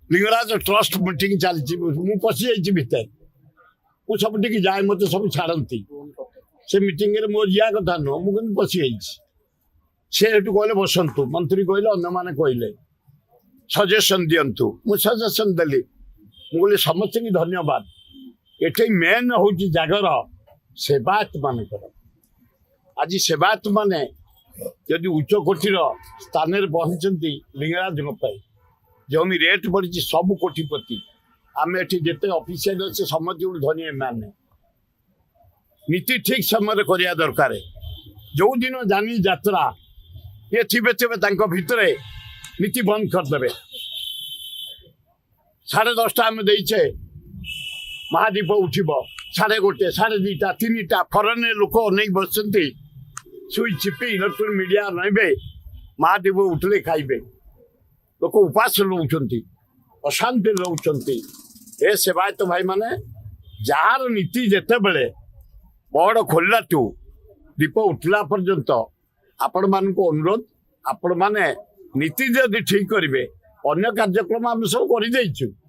Lingaraj trust meeting चलती मु पशि जाइए भितर मु सब जाए मत सब छाड़ती से मीटिंग रे मोर या कथा नुह मुझे पशि जाइए से कहले बसंतु मंत्री कहले अन्य मैंने कहले सजेसन दिंतु मु सजेसन देली मुझे समस्त की धन्यवाद ये मेन हूँ जगर सेवायत मान आज सेवायत माने यदि उच्च कोटीर स्थान में पहुंचती लिंगराज जमी रेट बढ़ी सब कोटिपति आम एटी जिते ऑफिशियल अच्छे समस्त धनी मैंने नीति ठीक समय करवा दरकार जो दिन जानी यात्रा ये थे भितर नीति बंद करदे 10:30 आम देचे महादीप उठब 1:30 2:30 3टा फरेन लोक अनेक बस सुई चिपी इलेक्ट्रोनिक मीडिया नईबे महादीप उठले खाइबे लोक उपास रोच अशांति रोच ए सेवायत भाई माने जार नीति जिते बड़े बड़ खोलला दीप उठला पर्यंत आपण मान अनुरोध आपण माने नीति जदि ठीक करेंगे अन्य कार्यक्रम आम सब कर